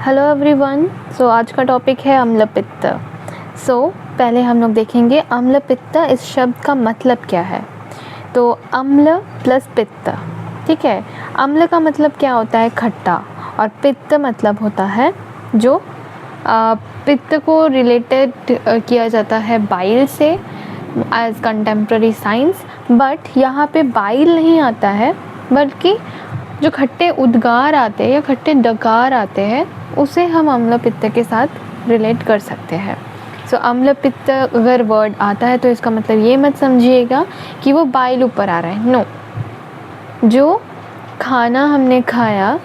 Hello everyone. सो आज का topic है अम्ल पित्त। पहले हम लोग देखेंगे अम्ल पित्त इस शब्द का मतलब क्या है। तो अम्ल प्लस पित्त, ठीक है। अम्ल का मतलब क्या होता है? खट्टा, और पित्त मतलब होता है जो पित्त को रिलेटेड किया जाता है बाइल से एज कंटेम्प्रेरी साइंस। बट यहाँ पे बाइल नहीं आता है, बल्कि जो खट्टे उद्गार आते हैं या खट्टे डकार आते हैं उसे हम अम्ल पित्त के साथ रिलेट कर सकते हैं। अम्ल पित्त अगर वर्ड आता है तो इसका मतलब ये मत समझिएगा कि वो बाइल ऊपर आ रहा है। नो, जो खाना हमने खाया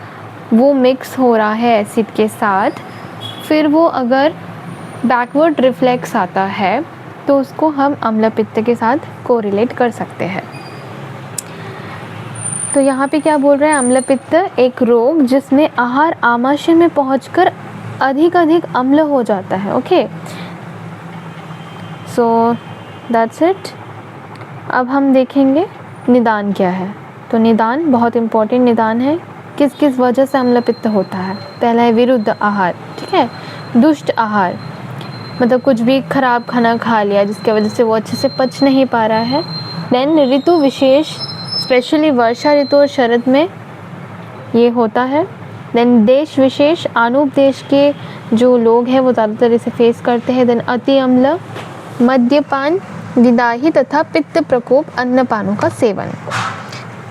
वो मिक्स हो रहा है एसिड के साथ, फिर वो अगर बैकवर्ड रिफ्लेक्स आता है तो उसको हम अम्ल पित्त के साथ कोरिलेट कर सकते हैं। तो यहाँ पे क्या बोल रहे हैं? अम्ल पित्त एक रोग जिसमें आहार आमाशय में पहुंचकर अधिक अम्ल हो जाता है। Okay, so that's it. अब हम देखेंगे निदान क्या है। तो निदान बहुत इम्पोर्टेंट निदान है। किस किस वजह से अम्ल पित्त होता है? पहला है विरुद्ध आहार, ठीक है। दुष्ट आहार मतलब कुछ भी खराब खाना खा लिया जिसकी वजह से वो अच्छे से पच नहीं पा रहा है। देन ऋतु विशेष, स्पेशली वर्षा ऋतु और शरद में ये होता है। देन देश विशेष, आनूप देश के जो लोग हैं वो ज़्यादातर इसे फेस करते हैं। देन अति अम्ल, मद्यपान, विदाही तथा पित्त प्रकोप, अन्नपानों का सेवन।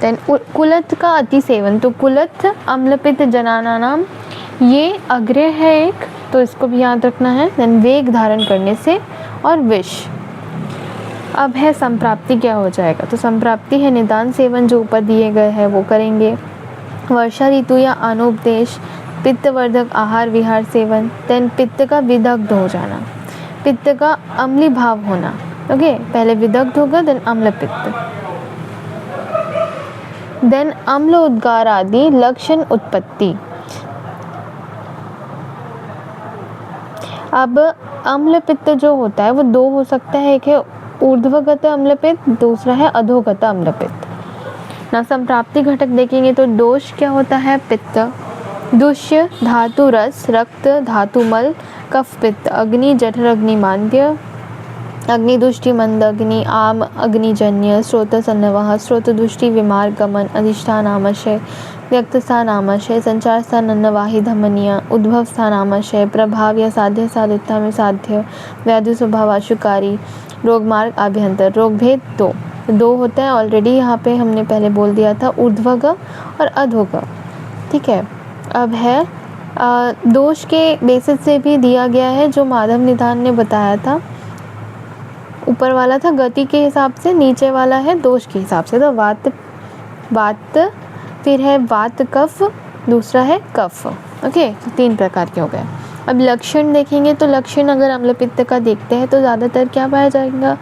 देन कुलथ का अति सेवन, तो कुलथ अम्ल पित्त जनाना नाम ये अग्रय है एक, तो इसको भी याद रखना है। देन वेग धारण करने से, और विष। अब है संप्राप्ति क्या हो जाएगा? तो संप्राप्ति है निदान सेवन जो ऊपर दिए गए हैं वो करेंगे। वर्षा ऋतु या अनुपदेश, पित्तवर्धक आहार विहार सेवन। देन पित्त का विदग्ध हो जाना, पित्त का अम्ली भाव होना। ओके, पहले विदग्ध होगा देन अम्ल पित्त। देन अम्ल उद्गार आदि लक्षण उत्पत्ति। अब अम्ल पित्त जो होता है वो दो हो सकता है, एक है ऊर्ध्वगत अम्ल पित्त, दूसरा है अधोगत अम्ल पित्त। ना संप्राप्ति घटक देखेंगे तो दोष क्या होता है? पित्त। दुष्य धातु रस, रक्त धातुमल, कफ पित्त, अग्नि जठर अग्निमांद्य, अग्नि दुष्टि मंद अग्नि, आम अग्निजन्य, स्रोत सन्नवाह, स्रोत दुष्टि विमार गमन, अधिष्ठान आमशय, व्यक्त स्थान आमाशय, संचार स्थान अन्नवाही धमनिया, उद्भव स्थान आमाशय, प्रभाव या साध्य साधुता में साध्य, व्याधि स्वभाव आशुकारी, रोग मार्ग आभ्यंतर। रोग भेद दो होता है ऑलरेडी, यहाँ पे हमने पहले बोल दिया था, ऊर्ध्वग और अधोग, ठीक है। अब है दोष के बेसिस से भी दिया गया है जो माधव निदान ने बताया था। ऊपर वाला था गति के हिसाब से, नीचे वाला है दोष के हिसाब से। तो वात, फिर है वात कफ, दूसरा है कफ। ओके, तो तीन प्रकार के हो गए। अब लक्षण देखेंगे तो लक्षण अगर अम्ल पित्त का देखते हैं तो ज़्यादातर क्या पाया जाएगा?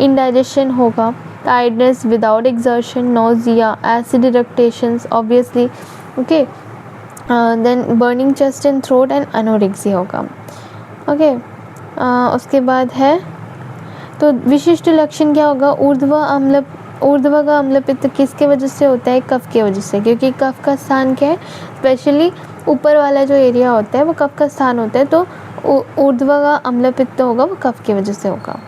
इंडाइजेशन होगा, tiredness without exertion, nausea, acid irritations obviously. Okay, then burning chest and throat and anorexia होगा। ओके, उसके बाद है तो विशिष्ट लक्षण क्या होगा? ऊर्ध्व का अम्ल पित्त किसके वजह से होता है? कफ के वजह से, क्योंकि कफ का स्थान क्या है? स्पेशली ऊपर वाला जो एरिया होता है वो कफ का स्थान होता है, तो ऊर्ध्व का अम्ल पित्त होगा वो कफ की वजह से होगा।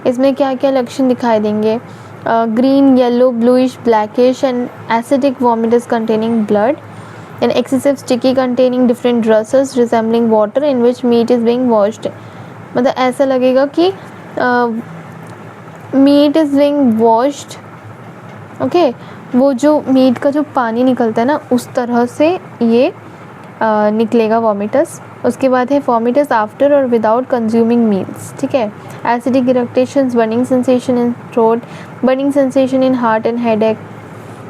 इसमें क्या क्या लक्षण दिखाई देंगे? Green, yellow, bluish, blackish and acidic vomitus containing blood, and excessive sticky containing different रसेस resembling water in which meat is being washed. मतलब ऐसा लगेगा कि meat is being washed. Okay, वो जो मीट का जो पानी निकलता है ना उस तरह से ये निकलेगा वॉमिटस। उसके बाद है वॉमिटस आफ्टर और विदाउट कंज्यूमिंग मील्स, ठीक है। Acidic irritations, burning sensation in throat, burning sensation in heart and headache,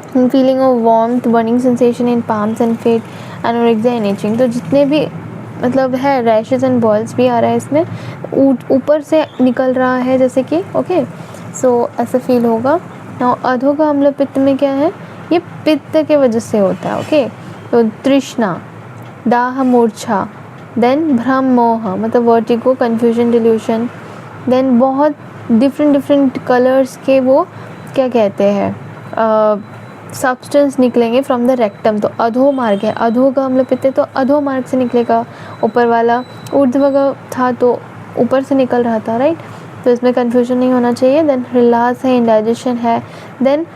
feeling of warmth, burning sensation in palms and feet, anorexia and itching. तो जितने भी मतलब है रैशेस एंड बॉल्स भी आ रहा है इसमें, ऊपर से निकल रहा है जैसे कि। ओके, सो ऐसा फील होगा। नाउ अधोग अम्ल पित्त में क्या है? ये पित्त के वजह से होता है। ओके, तो तृष्णा, दाह, मूर्छा, देन भ्रम मोह मतलब वर्टिगो, कन्फ्यूजन, डिल्यूशन, देन बहुत डिफरेंट कलर्स के वो क्या कहते हैं सब्सटेंस निकलेंगे फ्रॉम द रेक्टम, तो अधो मार्ग है, अधो का अम्ल पित्त है तो अधो मार्ग से निकलेगा, ऊपर वाला ऊर्ध्व था तो ऊपर से निकल रहा था, राइट। तो इसमें कन्फ्यूजन नहीं होना चाहिए। देन हृलास है, इंडाइजेशन है। देन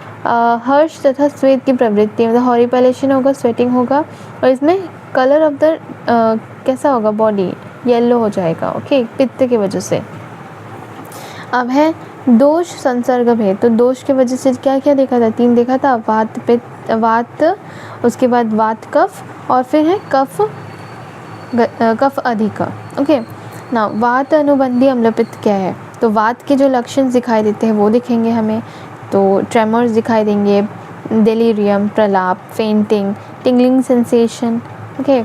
हर्ष तथा स्वेद की प्रवृत्ति, मतलब हॉरिपैलेशन होगा, स्वेटिंग होगा, और इसमें कलर ऑफ द कैसा होगा, बॉडी येलो हो जाएगा, ओके, पित्त की वजह से। अब है दोष संसर्ग भेद, तो दोष की वजह से क्या क्या देखा था, 3 देखा था, वात पित्त, वात, उसके बाद वात कफ, और फिर है कफ कफ अधिक, ओके ना। वात अनुबंधी अम्लपित्त क्या है, तो वात के जो लक्षण दिखाई देते हैं वो दिखेंगे हमें, तो ट्रेमर्स दिखाई देंगे, डेलीरियम, प्रलाप, फेंटिंग, टिंगलिंग सेंसेशन, ओके।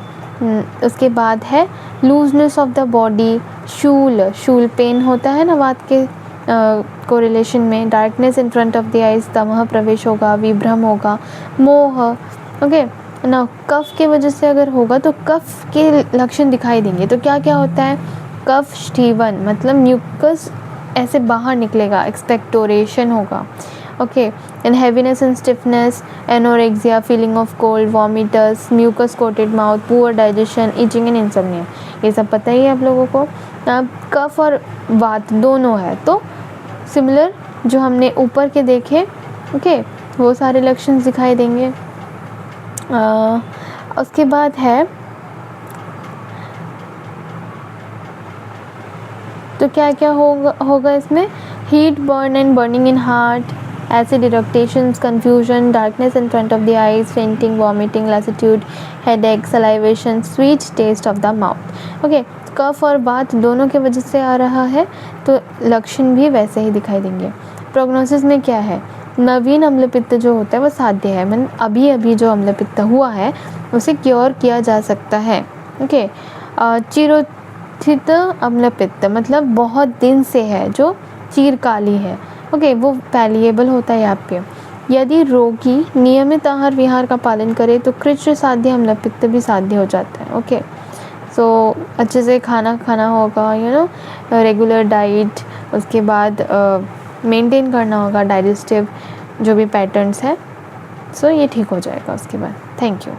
उसके बाद है लूजनेस ऑफ द बॉडी, शूल पेन होता है ना वात के कोरिलेशन में, darkness in front of the eyes, तमह प्रवेश होगा, विभ्रम होगा, मोह, ओके ना। कफ के वजह से अगर होगा तो कफ के लक्षण दिखाई देंगे, तो क्या क्या होता है, कफ स्टीवन, मतलब म्यूकस ऐसे बाहर निकलेगा, एक्सपेक्टोरेशन होगा, okay. And heaviness and stiffness, anorexia, feeling of cold, vomitus, mucus coated mouth, poor digestion, itching and insomnia, ये सब पता ही है आप लोगों को। अब कफ और वात दोनों है, तो सिमिलर जो हमने ऊपर के देखे, ओके, वो सारे लक्षण दिखाई देंगे। उसके बाद है, तो क्या क्या होगा इसमें, heat, burn and burning in heart, acid irritations, confusion, darkness in front of the eyes, fainting, vomiting, lassitude, headache, salivation, sweet taste of the mouth, okay। कफ और वात दोनों के वजह से आ रहा है, तो लक्षण भी वैसे ही दिखाई देंगे। प्रोग्नोसिस में क्या है, नवीन अम्लपित्त जो होता है वो साध्य है, मतलब अभी अभी जो अम्लपित्त हुआ है उसे क्योर किया जा सकता है, ओके। चिरोत्थित अम्लपित्त मतलब बहुत दिन से है, जो चिरकाली है, ओके, वो पैलिएबल होता है यहाँ पे। यदि रोगी नियमित आहार विहार का पालन करे तो कृच्छ साध्य अम्लपित्त भी साध्य हो जाता है, ओके। सो अच्छे से खाना खाना होगा, रेगुलर डाइट, उसके बाद मेंटेन करना होगा डाइजेस्टिव जो भी पैटर्न्स है, सो ये ठीक हो जाएगा उसके बाद। Thank you.